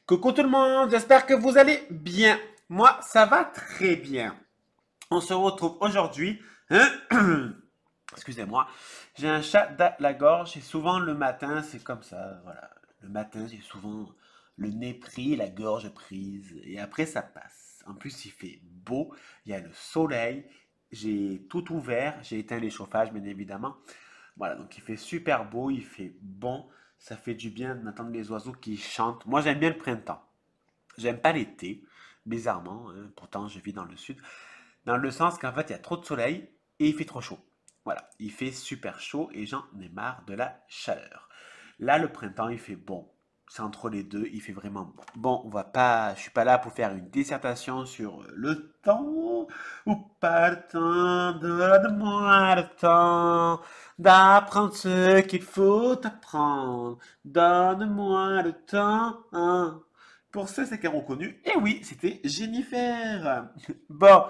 Coucou tout le monde, j'espère que vous allez bien. Moi, ça va très bien. On se retrouve aujourd'hui. Excusez-moi, j'ai un chat dans la gorge et souvent le matin, c'est comme ça. Voilà, le matin, j'ai souvent le nez pris, la gorge prise et après ça passe. En plus, il fait beau, il y a le soleil, j'ai tout ouvert, j'ai éteint les chauffages bien évidemment. Voilà, donc il fait super beau, il fait bon, ça fait du bien d'entendre les oiseaux qui chantent. Moi, j'aime bien le printemps. J'aime pas l'été, bizarrement, hein, pourtant je vis dans le sud, dans le sens qu'en fait il y a trop de soleil et il fait trop chaud. Voilà, il fait super chaud et j'en ai marre de la chaleur. Là, le printemps, il fait bon. C'est entre les deux, il fait vraiment bon. Bon, on va pas, je suis pas là pour faire une dissertation sur le temps ou pas le temps, donne-moi le temps d'apprendre ce qu'il faut apprendre. Donne-moi le temps. Hein. Pour ceux qui ont reconnu, eh oui, c'était Jennifer. Bon,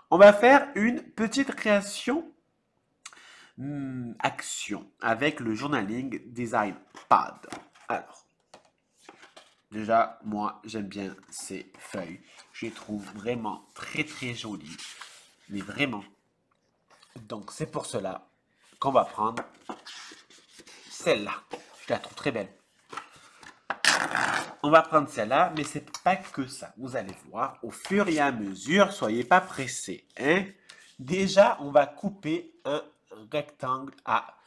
on va faire une petite création action avec le journaling design pad. Alors, déjà, moi, j'aime bien ces feuilles. Je les trouve vraiment très très jolies. Mais vraiment. Donc, c'est pour cela qu'on va prendre celle-là. Je la trouve très belle. On va prendre celle-là, mais c'est pas que ça. Vous allez voir, au fur et à mesure, soyez pas pressés. Hein? Déjà, on va couper un rectangle à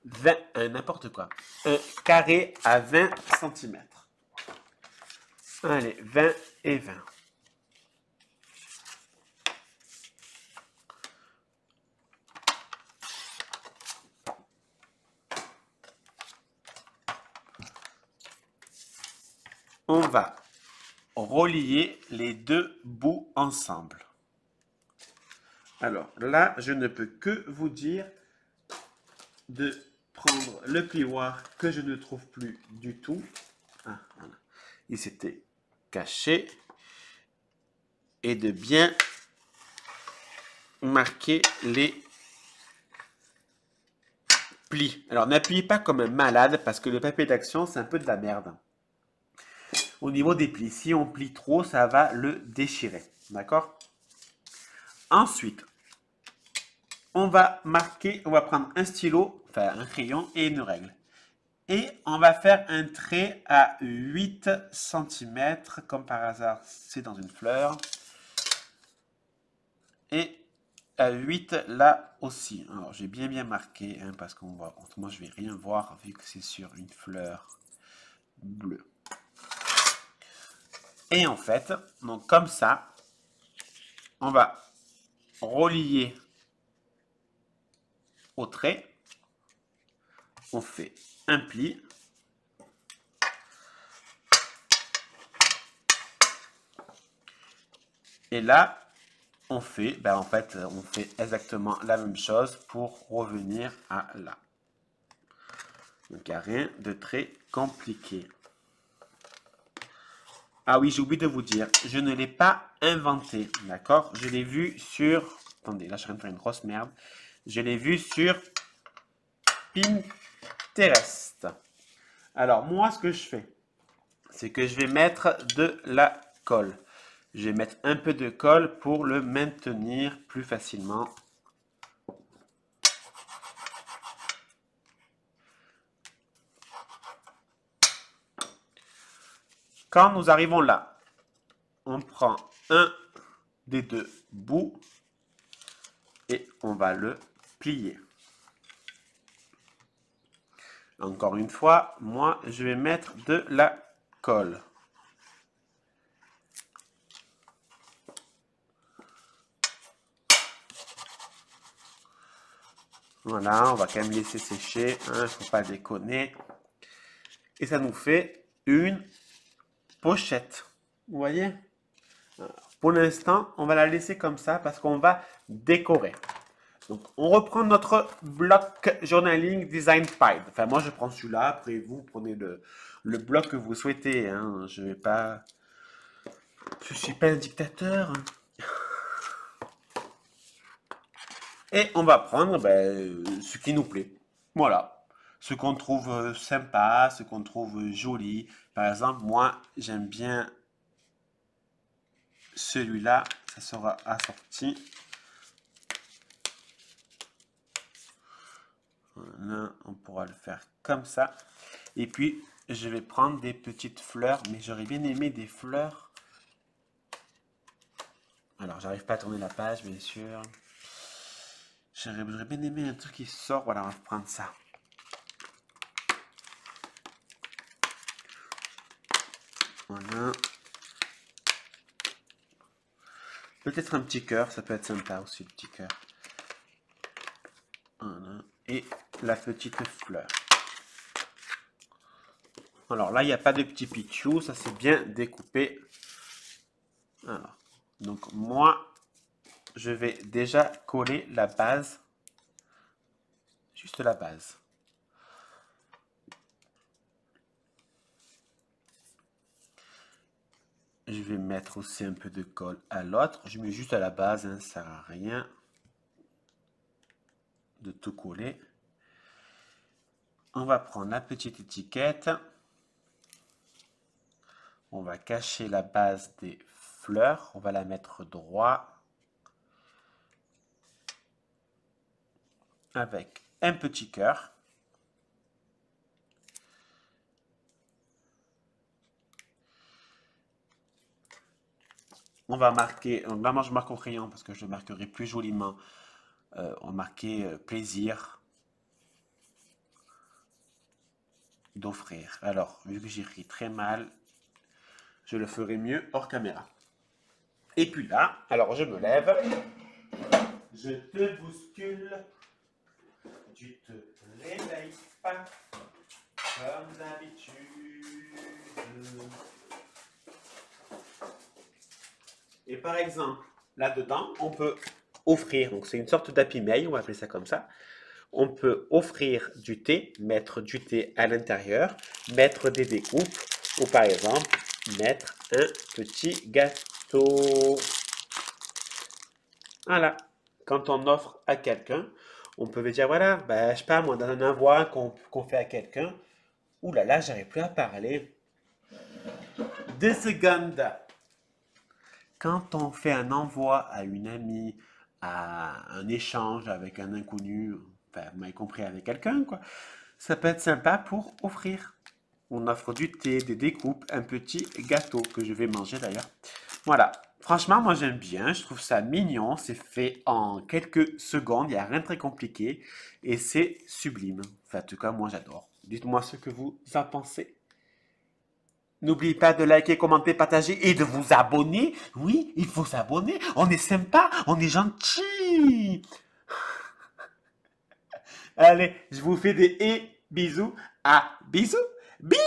20, n'importe quoi. Un carré à 20 centimètres. Allez, 20 et 20. On va relier les deux bouts ensemble. Alors là, je ne peux que vous dire de prendre le plioir que je ne trouve plus du tout. Ah, voilà. Il s'était caché. Et de bien marquer les plis. Alors n'appuyez pas comme un malade parce que le papier d'action, c'est un peu de la merde. Au niveau des plis, si on plie trop, ça va le déchirer. D'accord? Ensuite, on va marquer, on va prendre un stylo, enfin un crayon et une règle. Et on va faire un trait à 8 cm, comme par hasard, c'est dans une fleur. Et à 8 là aussi. Alors j'ai bien marqué, hein, parce qu'on va, autrement je vais rien voir vu que c'est sur une fleur bleue. Et en fait, donc comme ça, on va relier au trait. On fait un pli. Et là, on fait, ben en fait, on fait exactement la même chose pour revenir à là. Donc il n'y a rien de très compliqué. Ah oui, j'ai oublié de vous dire, je ne l'ai pas inventé, d'accord? Je l'ai vu sur... Attendez, là je suis en train de faire une grosse merde. Je l'ai vu sur Pinterest. Alors, moi, ce que je fais, c'est que je vais mettre de la colle. Je vais mettre un peu de colle pour le maintenir plus facilement. Quand nous arrivons là, on prend un des deux bouts et on va le plier. Encore une fois, moi, je vais mettre de la colle. Voilà, on va quand même laisser sécher, il ne faut pas déconner. Et ça nous fait une pochette. Vous voyez? Pour l'instant, on va la laisser comme ça parce qu'on va décorer. Donc, on reprend notre bloc journaling design pad. Enfin, moi, je prends celui-là. Après, vous prenez le bloc que vous souhaitez. Hein. Je vais pas... Je suis pas un dictateur. Et on va prendre ce qui nous plaît. Voilà. ce qu'on trouve sympa, ce qu'on trouve joli. Par exemple, moi, j'aime bien celui-là, ça sera assorti. Voilà, on pourra le faire comme ça. Et puis, je vais prendre des petites fleurs, mais j'aurais bien aimé des fleurs. Alors, j'arrive pas à tourner la page, bien sûr. J'aurais bien aimé un truc qui sort. Voilà, on va prendre ça. Voilà. Peut-être un petit cœur, ça peut être sympa aussi, le petit cœur. Voilà. Et la petite fleur. Alors là, il n'y a pas de petit pichou, ça c'est bien découpé. Alors, donc moi, je vais déjà coller la base. Juste la base. Je vais mettre aussi un peu de colle à l'autre. Je mets juste à la base, hein, ça ne sert à rien de tout coller. On va prendre la petite étiquette. On va cacher la base des fleurs. On va la mettre droit. Avec un petit cœur. On va marquer, là moi je marque au crayon parce que je le marquerai plus joliment. On va marquer plaisir d'offrir. Alors, vu que j'écris très mal, je le ferai mieux hors caméra. Et puis là, alors je me lève, je te bouscule, tu te réveilles pas comme d'habitude. Et par exemple, là-dedans, on peut offrir, donc c'est une sorte d'happy mail, on va appeler ça comme ça. On peut offrir du thé, mettre du thé à l'intérieur, mettre des découpes, ou par exemple, mettre un petit gâteau. Voilà. Quand on offre à quelqu'un, on peut dire, voilà, ben, je sais pas, moi, dans un envoi qu'on fait à quelqu'un, ouh là là, j'arrive plus à parler. 2 secondes. Quand on fait un envoi à une amie, à un échange avec un inconnu, enfin, vous m'avez compris, avec quelqu'un, quoi, ça peut être sympa pour offrir. On offre du thé, des découpes, un petit gâteau que je vais manger d'ailleurs. Voilà. Franchement, moi j'aime bien, je trouve ça mignon, c'est fait en quelques secondes, il n'y a rien de très compliqué et c'est sublime. Enfin, en tout cas, moi j'adore. Dites-moi ce que vous en pensez. N'oubliez pas de liker, commenter, partager et de vous abonner. Oui, il faut s'abonner. On est sympa, on est gentil. Allez, je vous fais des bisous. À bisous. Bisous.